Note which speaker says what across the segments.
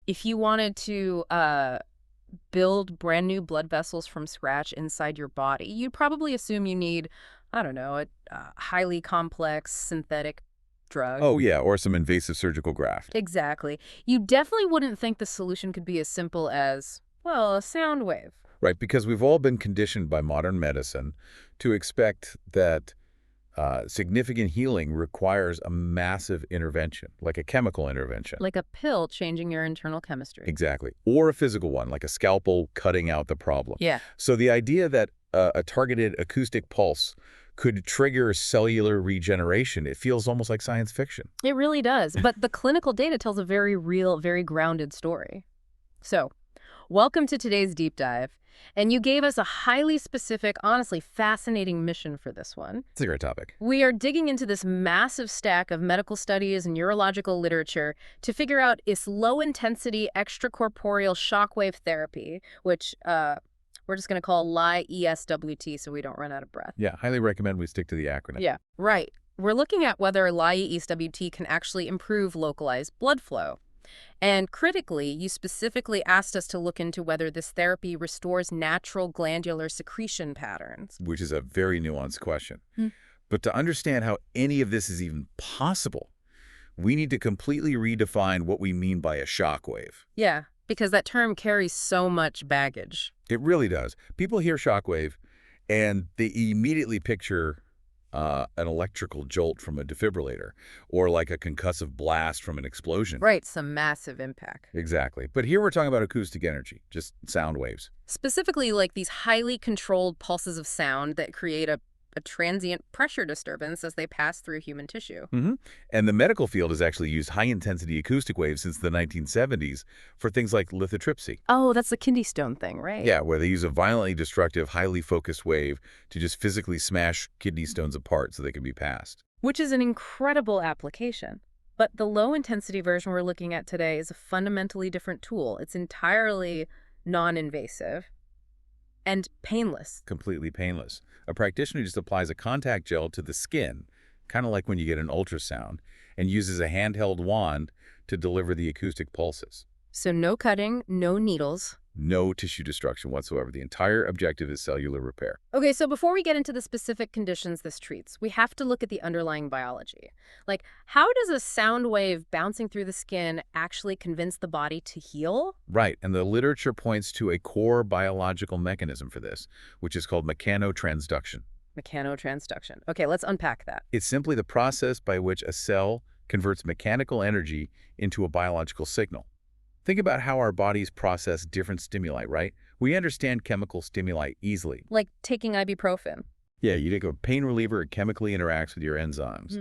Speaker 1: If you wanted to build brand new blood vessels from scratch inside your body, you'd probably assume you need, I don't know, a highly complex synthetic drug.
Speaker 2: Oh, yeah, or some invasive surgical graft.
Speaker 1: Exactly. You definitely wouldn't think the solution could be as simple as, well, a sound wave.
Speaker 2: Right, because we've all been conditioned by modern medicine to expect that significant healing requires a massive intervention, like a chemical intervention.
Speaker 1: Like a pill changing your internal chemistry.
Speaker 2: Exactly. Or a physical one, like a scalpel cutting out the problem.
Speaker 1: Yeah.
Speaker 2: So the idea that a targeted acoustic pulse could trigger cellular regeneration, it feels almost like science fiction.
Speaker 1: It really does. But the clinical data tells a very real, very grounded story. So, welcome to today's deep dive. And you gave us a highly specific, honestly fascinating mission for this one.
Speaker 2: It's a great topic.
Speaker 1: We are digging into this massive stack of medical studies and neurological literature to figure out its low-intensity extracorporeal shockwave therapy, which we're just going to call Li-ESWT so we don't run out of breath.
Speaker 2: Yeah, highly recommend we stick to the acronym.
Speaker 1: Yeah, right. We're looking at whether Li-ESWT can actually improve localized blood flow. And critically, you specifically asked us to look into whether this therapy restores natural glandular secretion patterns.
Speaker 2: Which is a very nuanced question.
Speaker 1: Hmm.
Speaker 2: But to understand how any of this is even possible, we need to completely redefine what we mean by a shockwave.
Speaker 1: Yeah, because that term carries so much baggage.
Speaker 2: It really does. People hear shockwave, and they immediately picture an electrical jolt from a defibrillator or like a concussive blast from an explosion.
Speaker 1: Right, some massive impact.
Speaker 2: Exactly. But here we're talking about acoustic energy, just sound waves.
Speaker 1: Specifically, like these highly controlled pulses of sound that create a transient pressure disturbance as they pass through human tissue.
Speaker 2: And the medical field has actually used high-intensity acoustic waves since the 1970s for things like lithotripsy.
Speaker 1: Oh, that's the kidney stone thing, right?
Speaker 2: Yeah, where they use a violently destructive, highly focused wave to just physically smash kidney stones apart so they can be passed.
Speaker 1: Which is an incredible application. But the low-intensity version we're looking at today is a fundamentally different tool. It's entirely non-invasive and painless.
Speaker 2: Completely painless. A practitioner just applies a contact gel to the skin, kind of like when you get an ultrasound, and uses a handheld wand to deliver the acoustic pulses.
Speaker 1: So no cutting, no needles.
Speaker 2: No tissue destruction whatsoever. The entire objective is cellular repair.
Speaker 1: Okay, so before we get into the specific conditions this treats, we have to look at the underlying biology. Like, how does a sound wave bouncing through the skin actually convince the body to heal?
Speaker 2: Right, and the literature points to a core biological mechanism for this, which is called mechanotransduction.
Speaker 1: Mechanotransduction. Okay, let's unpack that.
Speaker 2: It's simply the process by which a cell converts mechanical energy into a biological signal. Think about how our bodies process different stimuli, right? We understand chemical stimuli easily.
Speaker 1: Like taking ibuprofen.
Speaker 2: Yeah, you take a pain reliever, it chemically interacts with your enzymes.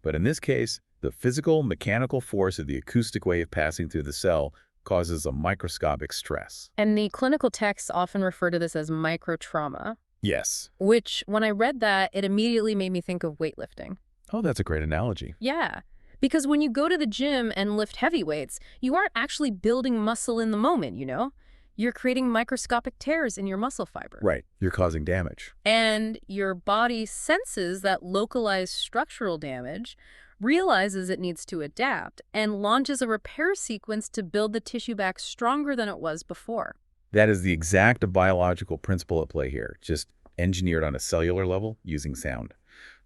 Speaker 2: But in this case, the physical, mechanical force of the acoustic wave passing through the cell causes a microscopic stress.
Speaker 1: And the clinical texts often refer to this as microtrauma,
Speaker 2: Yes.
Speaker 1: which, when I read that, it immediately made me think of weightlifting.
Speaker 2: Oh, that's a great analogy.
Speaker 1: Yeah. Because when you go to the gym and lift heavy weights, you aren't actually building muscle in the moment, you know? You're creating microscopic tears in your muscle fiber.
Speaker 2: Right, you're causing damage.
Speaker 1: And your body senses that localized structural damage, realizes it needs to adapt, and launches a repair sequence to build the tissue back stronger than it was before.
Speaker 2: That is the exact biological principle at play here, just engineered on a cellular level using sound.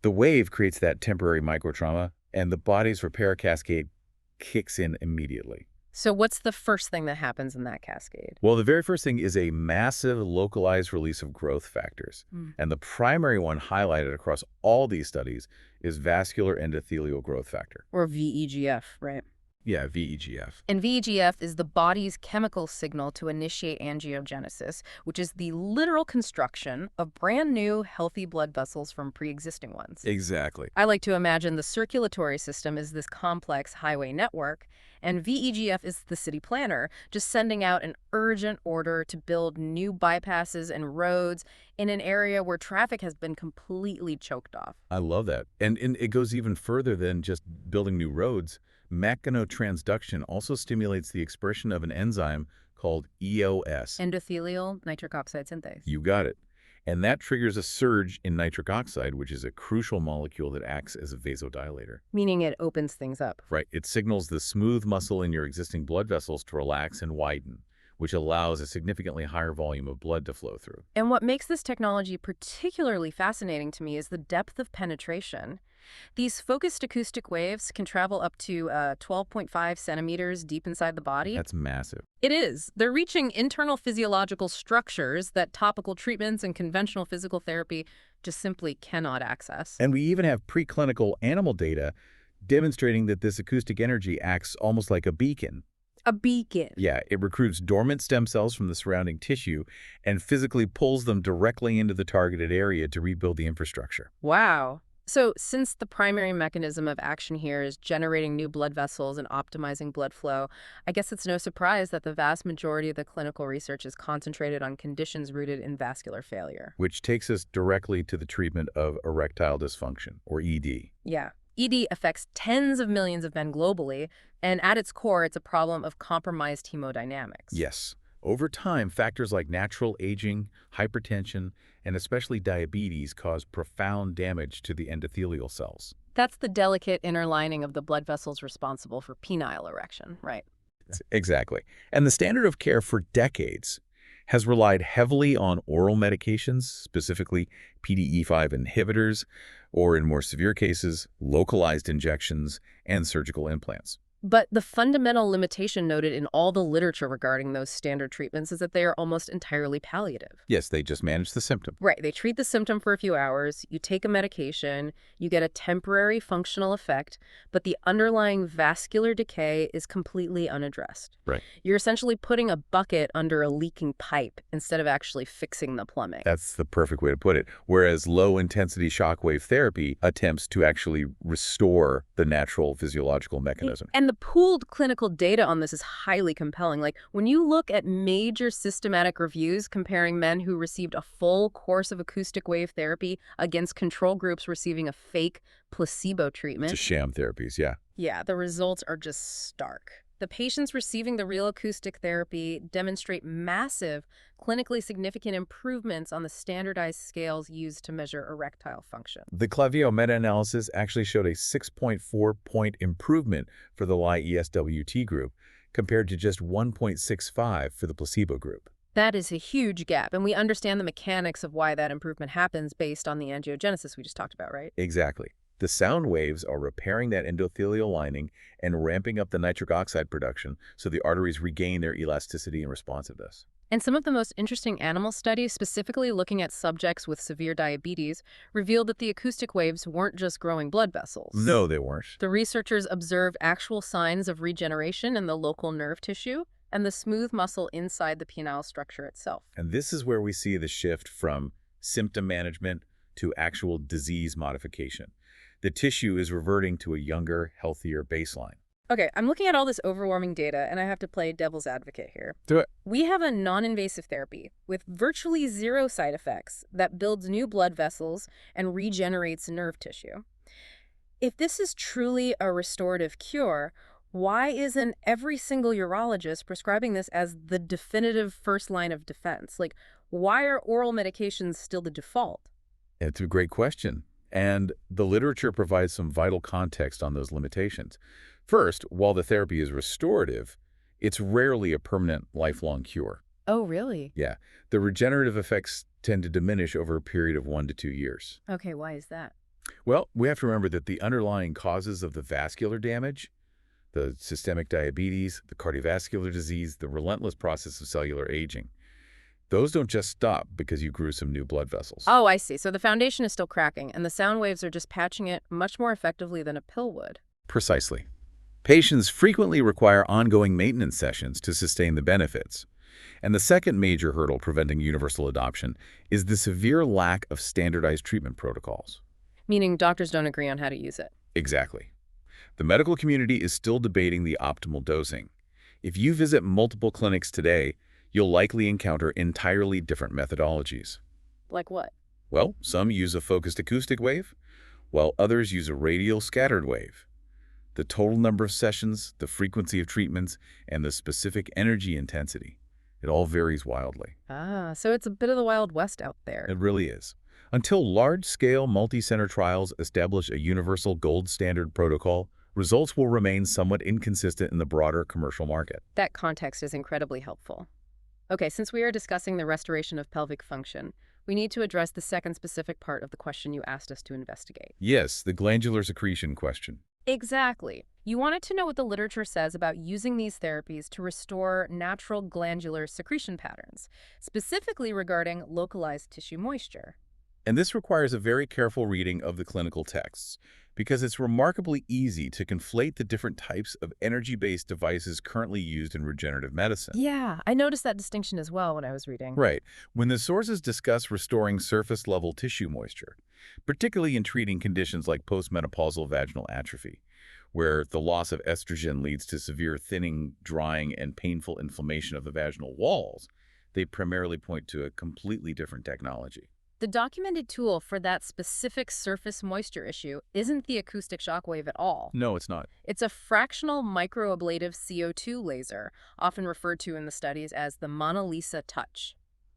Speaker 2: The wave creates that temporary microtrauma, and the body's repair cascade kicks in immediately.
Speaker 1: So what's the first thing that happens in that cascade?
Speaker 2: Well, the very first thing is a massive localized release of growth factors. And the primary one highlighted across all these studies is vascular endothelial growth factor.
Speaker 1: Or VEGF, right?
Speaker 2: Yeah, VEGF.
Speaker 1: And VEGF is the body's chemical signal to initiate angiogenesis, which is the literal construction of brand new, healthy blood vessels from pre-existing ones.
Speaker 2: Exactly.
Speaker 1: I like to imagine the circulatory system is this complex highway network, and VEGF is the city planner, just sending out an urgent order to build new bypasses and roads in an area where traffic has been completely choked off.
Speaker 2: I love that. And it goes even further than just building new roads. Mechanotransduction also stimulates the expression of an enzyme called EOS.
Speaker 1: Endothelial nitric oxide synthase.
Speaker 2: You got it. And that triggers a surge in nitric oxide, which is a crucial molecule that acts as a vasodilator.
Speaker 1: Meaning it opens things up.
Speaker 2: Right. It signals the smooth muscle in your existing blood vessels to relax and widen, which allows a significantly higher volume of blood to flow through.
Speaker 1: And what makes this technology particularly fascinating to me is the depth of penetration. These focused acoustic waves can travel up to 12.5 centimeters deep inside the body.
Speaker 2: That's massive.
Speaker 1: It is. They're reaching internal physiological structures that topical treatments and conventional physical therapy just simply cannot access.
Speaker 2: And we even have preclinical animal data demonstrating that this acoustic energy acts almost like a beacon.
Speaker 1: A beacon.
Speaker 2: Yeah, it recruits dormant stem cells from the surrounding tissue and physically pulls them directly into the targeted area to rebuild the infrastructure.
Speaker 1: Wow. So since the primary mechanism of action here is generating new blood vessels and optimizing blood flow, I guess it's no surprise that the vast majority of the clinical research is concentrated on conditions rooted in vascular failure.
Speaker 2: Which takes us directly to the treatment of erectile dysfunction, or ED.
Speaker 1: Yeah. ED affects tens of millions of men globally, and at its core, it's a problem of compromised hemodynamics.
Speaker 2: Yes. Over time, factors like natural aging, hypertension, and especially diabetes cause profound damage to the endothelial cells.
Speaker 1: That's the delicate inner lining of the blood vessels responsible for penile erection, right?
Speaker 2: Exactly. And the standard of care for decades has relied heavily on oral medications, specifically PDE5 inhibitors, or in more severe cases, localized injections and surgical implants.
Speaker 1: But the fundamental limitation noted in all the literature regarding those standard treatments is that they are almost entirely palliative.
Speaker 2: Yes, they just manage the symptom.
Speaker 1: Right, they treat the symptom for a few hours, you take a medication, you get a temporary functional effect, but the underlying vascular decay is completely unaddressed.
Speaker 2: Right.
Speaker 1: You're essentially putting a bucket under a leaking pipe instead of actually fixing the plumbing.
Speaker 2: That's the perfect way to put it. Whereas low-intensity shockwave therapy attempts to actually restore the natural physiological mechanism.
Speaker 1: And the pooled clinical data on this is highly compelling. Like, when you look at major systematic reviews comparing men who received a full course of acoustic wave therapy against control groups receiving a fake placebo treatment.
Speaker 2: Just sham therapies, yeah.
Speaker 1: Yeah, the results are just stark. The patients receiving the real acoustic therapy demonstrate massive, clinically significant improvements on the standardized scales used to measure erectile function.
Speaker 2: The Clavio meta-analysis actually showed a 6.4-point improvement for the Li-ESWT group compared to just 1.65 for the placebo group.
Speaker 1: That is a huge gap, and we understand the mechanics of why that improvement happens based on the angiogenesis we just talked about, right?
Speaker 2: Exactly. The sound waves are repairing that endothelial lining and ramping up the nitric oxide production so the arteries regain their elasticity and responsiveness.
Speaker 1: And some of the most interesting animal studies, specifically looking at subjects with severe diabetes, revealed that the acoustic waves weren't just growing blood vessels.
Speaker 2: No, they weren't.
Speaker 1: The researchers observed actual signs of regeneration in the local nerve tissue and the smooth muscle inside the penile structure itself.
Speaker 2: And this is where we see the shift from symptom management to actual disease modification. The tissue is reverting to a younger, healthier baseline.
Speaker 1: Okay, I'm looking at all this overwhelming data, and I have to play devil's advocate here.
Speaker 2: Do it.
Speaker 1: We have a non-invasive therapy with virtually zero side effects that builds new blood vessels and regenerates nerve tissue. If this is truly a restorative cure, why isn't every single urologist prescribing this as the definitive first line of defense? Like, why are oral medications still the default?
Speaker 2: It's a great question. And the literature provides some vital context on those limitations. First, while the therapy is restorative, it's rarely a permanent, lifelong cure.
Speaker 1: Oh, really?
Speaker 2: Yeah. The regenerative effects tend to diminish over a period of 1 to 2 years.
Speaker 1: Okay, why is that?
Speaker 2: Well, we have to remember that the underlying causes of the vascular damage, the systemic diabetes, the cardiovascular disease, the relentless process of cellular aging, those don't just stop because you grew some new blood vessels.
Speaker 1: Oh, I see. So the foundation is still cracking, and the sound waves are just patching it much more effectively than a pill would.
Speaker 2: Precisely. Patients frequently require ongoing maintenance sessions to sustain the benefits. And the second major hurdle preventing universal adoption is the severe lack of standardized treatment protocols.
Speaker 1: Meaning doctors don't agree on how to use it.
Speaker 2: Exactly. The medical community is still debating the optimal dosing. If you visit multiple clinics today, you'll likely encounter entirely different methodologies.
Speaker 1: Like what?
Speaker 2: Well, some use a focused acoustic wave, while others use a radial scattered wave. The total number of sessions, the frequency of treatments, and the specific energy intensity, It all varies wildly.
Speaker 1: Ah, so it's a bit of the Wild West out there.
Speaker 2: It really is. Until large-scale multi-center trials establish a universal gold standard protocol, results will remain somewhat inconsistent in the broader commercial market.
Speaker 1: That context is incredibly helpful. Okay, since we are discussing the restoration of pelvic function, we need to address the second specific part of the question you asked us to investigate.
Speaker 2: Yes, the glandular secretion question.
Speaker 1: Exactly. You wanted to know what the literature says about using these therapies to restore natural glandular secretion patterns, specifically regarding localized tissue moisture.
Speaker 2: And this requires a very careful reading of the clinical texts, because it's remarkably easy to conflate the different types of energy-based devices currently used in regenerative medicine.
Speaker 1: Yeah, I noticed that distinction as well when I was reading.
Speaker 2: Right. When the sources discuss restoring surface-level tissue moisture, particularly in treating conditions like postmenopausal vaginal atrophy, where the loss of estrogen leads to severe thinning, drying, and painful inflammation of the vaginal walls, they primarily point to a completely different technology.
Speaker 1: The documented tool for that specific surface moisture issue isn't the acoustic shockwave at all.
Speaker 2: No, it's not.
Speaker 1: It's a fractional microablative CO2 laser, often referred to in the studies as the Mona Lisa touch.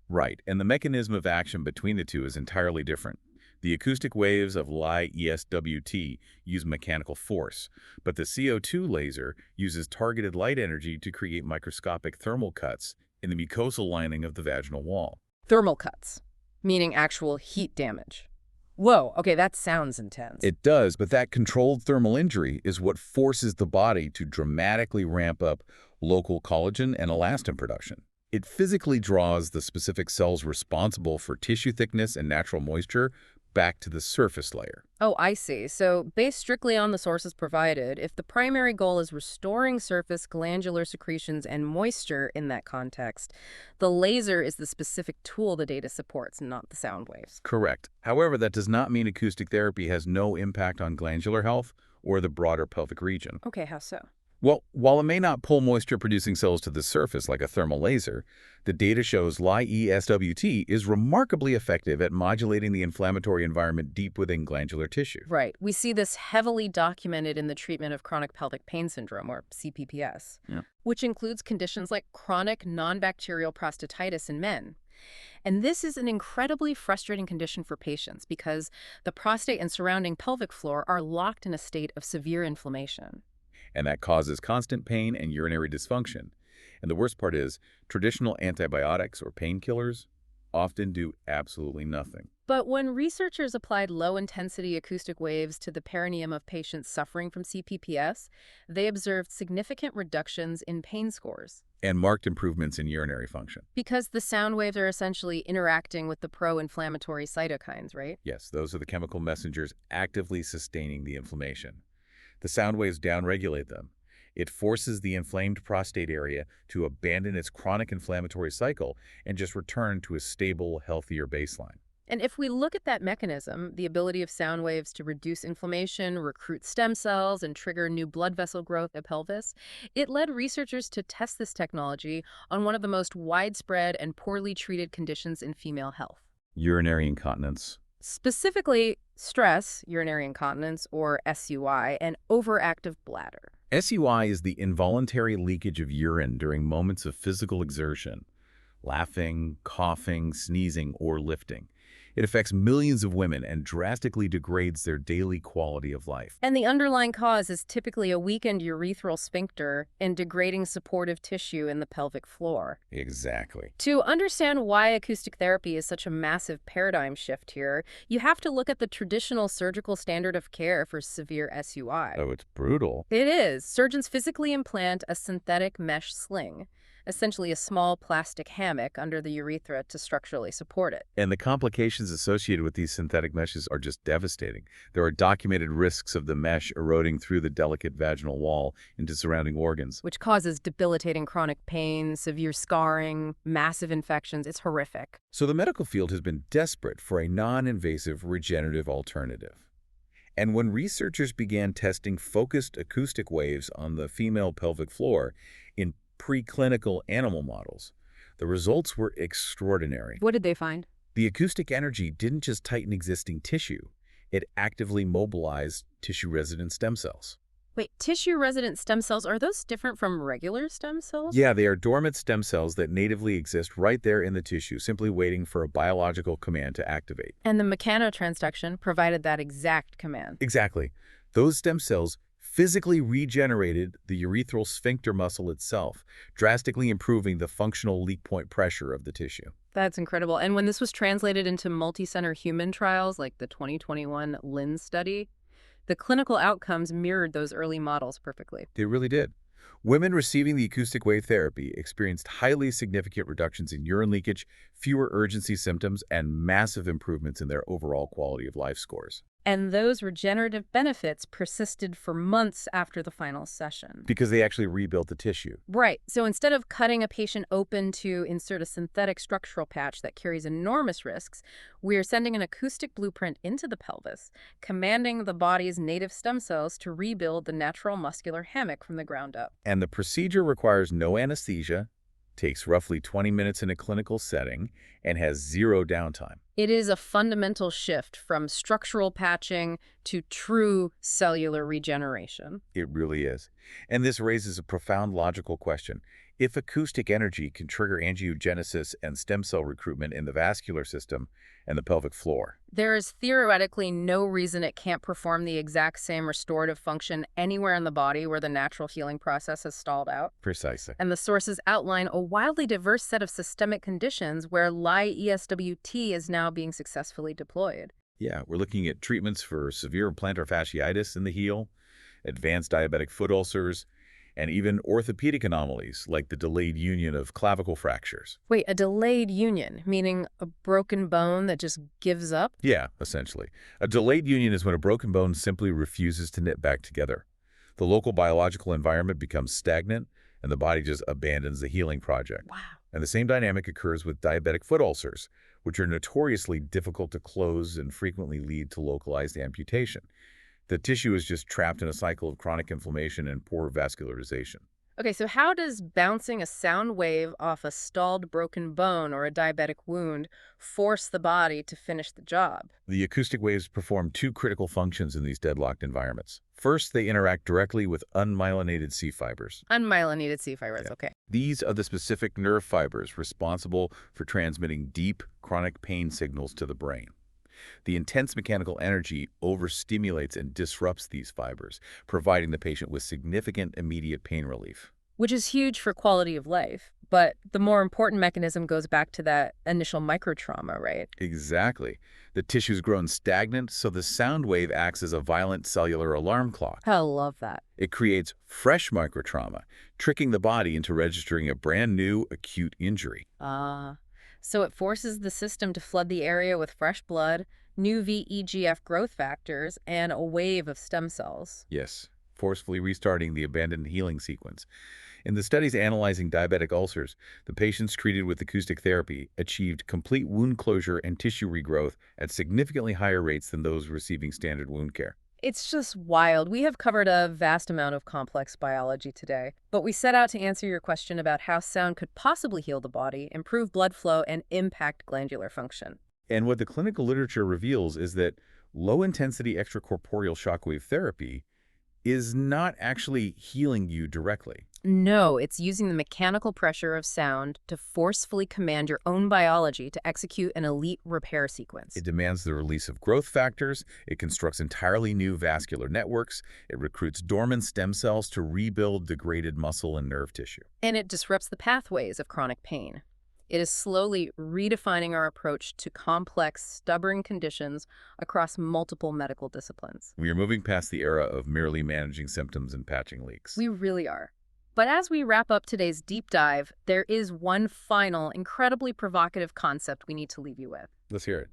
Speaker 2: Right, and the mechanism of action between the two is entirely different. The acoustic waves of Li-ESWT use mechanical force, but the CO2 laser uses targeted light energy to create microscopic thermal cuts in the mucosal lining of the vaginal wall.
Speaker 1: Thermal cuts, meaning actual heat damage. Whoa, okay, that sounds intense.
Speaker 2: It does, but that controlled thermal injury is what forces the body to dramatically ramp up local collagen and elastin production. It physically draws the specific cells responsible for tissue thickness and natural moisture back to the surface layer.
Speaker 1: Oh, I see. So, based strictly on the sources provided, if the primary goal is restoring surface glandular secretions and moisture in that context, the laser is the specific tool the data supports, not the sound waves.
Speaker 2: Correct. However, that does not mean acoustic therapy has no impact on glandular health or the broader pelvic region.
Speaker 1: Okay, how so?
Speaker 2: Well, while it may not pull moisture-producing cells to the surface like a thermal laser, the data shows Li-ESWT is remarkably effective at modulating the inflammatory environment deep within glandular tissue.
Speaker 1: Right. We see this heavily documented in the treatment of chronic pelvic pain syndrome, or CPPS,
Speaker 2: Yeah.
Speaker 1: which includes conditions like chronic non-bacterial prostatitis in men. And this is an incredibly frustrating condition for patients because the prostate and surrounding pelvic floor are locked in a state of severe inflammation.
Speaker 2: And that causes constant pain and urinary dysfunction. And the worst part is, traditional antibiotics or painkillers often do absolutely nothing.
Speaker 1: But when researchers applied low-intensity acoustic waves to the perineum of patients suffering from CPPS, they observed significant reductions in pain scores.
Speaker 2: And marked improvements in urinary function.
Speaker 1: Because the sound waves are essentially interacting with the pro-inflammatory cytokines, right?
Speaker 2: Yes, those are the chemical messengers actively sustaining the inflammation. The sound waves downregulate them. It forces the inflamed prostate area to abandon its chronic inflammatory cycle and just return to a stable, healthier baseline.
Speaker 1: And if we look at that mechanism, the ability of sound waves to reduce inflammation, recruit stem cells, and trigger new blood vessel growth in the pelvis, it led researchers to test this technology on one of the most widespread and poorly treated conditions in female health.
Speaker 2: Urinary incontinence.
Speaker 1: Specifically, stress, urinary incontinence, or SUI, and overactive bladder.
Speaker 2: SUI is the involuntary leakage of urine during moments of physical exertion, laughing, coughing, sneezing, or lifting. It affects millions of women and drastically degrades their daily quality of life.
Speaker 1: And the underlying cause is typically a weakened urethral sphincter and degrading supportive tissue in the pelvic floor.
Speaker 2: Exactly.
Speaker 1: To understand why acoustic therapy is such a massive paradigm shift here, you have to look at the traditional surgical standard of care for severe SUI.
Speaker 2: Oh, it's brutal.
Speaker 1: It is. Surgeons physically implant a synthetic mesh sling, essentially a small plastic hammock under the urethra to structurally support it.
Speaker 2: And the complications associated with these synthetic meshes are just devastating. There are documented risks of the mesh eroding through the delicate vaginal wall into surrounding organs.
Speaker 1: Which causes debilitating chronic pain, severe scarring, massive infections. It's horrific.
Speaker 2: So the medical field has been desperate for a non-invasive regenerative alternative. And when researchers began testing focused acoustic waves on the female pelvic floor in preclinical animal models, the results were extraordinary.
Speaker 1: What did they find?
Speaker 2: The acoustic energy didn't just tighten existing tissue, it actively mobilized tissue-resident stem cells.
Speaker 1: Wait, tissue-resident stem cells, are those different from regular stem cells?
Speaker 2: Yeah, they are dormant stem cells that natively exist right there in the tissue, simply waiting for a biological command to activate.
Speaker 1: And the mechanotransduction provided that exact command.
Speaker 2: Exactly. Those stem cells physically regenerated the urethral sphincter muscle itself, drastically improving the functional leak point pressure of the tissue.
Speaker 1: That's incredible. And when this was translated into multi-center human trials, like the 2021 LINS study, the clinical outcomes mirrored those early models perfectly.
Speaker 2: They really did. Women receiving the acoustic wave therapy experienced highly significant reductions in urine leakage, fewer urgency symptoms, and massive improvements in their overall quality of life scores.
Speaker 1: And those regenerative benefits persisted for months after the final session.
Speaker 2: Because they actually rebuilt the tissue.
Speaker 1: Right. So instead of cutting a patient open to insert a synthetic structural patch that carries enormous risks, we are sending an acoustic blueprint into the pelvis, commanding the body's native stem cells to rebuild the natural muscular hammock from the ground up.
Speaker 2: And the procedure requires no anesthesia, takes roughly 20 minutes in a clinical setting, and has zero downtime.
Speaker 1: It is a fundamental shift from structural patching to true cellular regeneration.
Speaker 2: It really is. And this raises a profound logical question. If acoustic energy can trigger angiogenesis and stem cell recruitment in the vascular system and the pelvic floor,
Speaker 1: There is theoretically no reason it can't perform the exact same restorative function anywhere in the body where the natural healing process has stalled out.
Speaker 2: precisely.
Speaker 1: And the sources outline a wildly diverse set of systemic conditions where Li-ESWT is now being successfully deployed.
Speaker 2: Yeah, we're looking at treatments for severe plantar fasciitis in the heel, advanced diabetic foot ulcers, and even orthopedic anomalies like the delayed union of clavicle fractures.
Speaker 1: Wait, a delayed union, meaning a broken bone that just gives up?
Speaker 2: Yeah, essentially. A delayed union is when a broken bone simply refuses to knit back together. The local biological environment becomes stagnant, and the body just abandons the healing project.
Speaker 1: Wow.
Speaker 2: And the same dynamic occurs with diabetic foot ulcers, which are notoriously difficult to close and frequently lead to localized amputation. The tissue is just trapped in a cycle of chronic inflammation and poor vascularization.
Speaker 1: Okay, so how does bouncing a sound wave off a stalled broken bone or a diabetic wound force the body to finish the job?
Speaker 2: The acoustic waves perform two critical functions in these deadlocked environments. First, they interact directly with unmyelinated C fibers.
Speaker 1: Unmyelinated C fibers,
Speaker 2: Yeah.
Speaker 1: okay.
Speaker 2: These are the specific nerve fibers responsible for transmitting deep, chronic pain signals to the brain. The intense mechanical energy overstimulates and disrupts these fibers, providing the patient with significant immediate pain relief.
Speaker 1: Which is huge for quality of life. But the more important mechanism goes back to that initial microtrauma, right?
Speaker 2: Exactly. The tissue's grown stagnant, so the sound wave acts as a violent cellular alarm clock.
Speaker 1: I love that.
Speaker 2: It creates fresh microtrauma, tricking the body into registering a brand new acute injury.
Speaker 1: So it forces the system to flood the area with fresh blood, new VEGF growth factors, and a wave of stem cells.
Speaker 2: Yes, forcefully restarting the abandoned healing sequence. In the studies analyzing diabetic ulcers, the patients treated with acoustic therapy achieved complete wound closure and tissue regrowth at significantly higher rates than those receiving standard wound care.
Speaker 1: It's just wild. We have covered a vast amount of complex biology today, but we set out to answer your question about how sound could possibly heal the body, improve blood flow, and impact glandular function.
Speaker 2: And what the clinical literature reveals is that low-intensity extracorporeal shockwave therapy is not actually healing you directly.
Speaker 1: No, it's using the mechanical pressure of sound to forcefully command your own biology to execute an elite repair sequence.
Speaker 2: It demands the release of growth factors, it constructs entirely new vascular networks, it recruits dormant stem cells to rebuild degraded muscle and nerve tissue.
Speaker 1: And it disrupts the pathways of chronic pain. It is slowly redefining our approach to complex, stubborn conditions across multiple medical disciplines.
Speaker 2: We are moving past the era of merely managing symptoms and patching leaks.
Speaker 1: We really are. But as we wrap up today's deep dive, there is one final, incredibly provocative concept we need to leave you with.
Speaker 2: Let's hear it.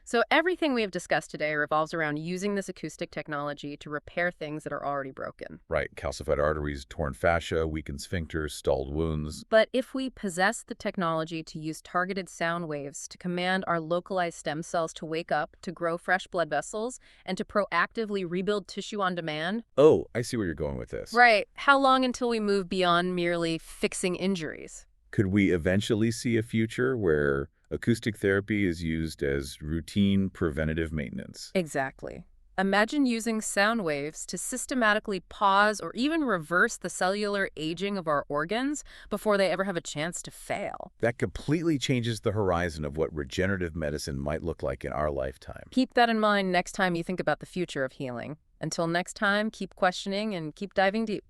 Speaker 1: So everything we have discussed today revolves around using this acoustic technology to repair things that are already broken.
Speaker 2: Right, calcified arteries, torn fascia, weakened sphincters, stalled wounds.
Speaker 1: But if we possess the technology to use targeted sound waves to command our localized stem cells to wake up, to grow fresh blood vessels, and to proactively rebuild tissue on demand...
Speaker 2: Oh, I see where you're going with this.
Speaker 1: Right. How long until we move beyond merely fixing injuries?
Speaker 2: Could we eventually see a future where acoustic therapy is used as routine preventative maintenance?
Speaker 1: Exactly. Imagine using sound waves to systematically pause or even reverse the cellular aging of our organs before they ever have a chance to fail.
Speaker 2: That completely changes the horizon of what regenerative medicine might look like in our lifetime.
Speaker 1: Keep that in mind next time you think about the future of healing. Until next time, keep questioning and keep diving deep.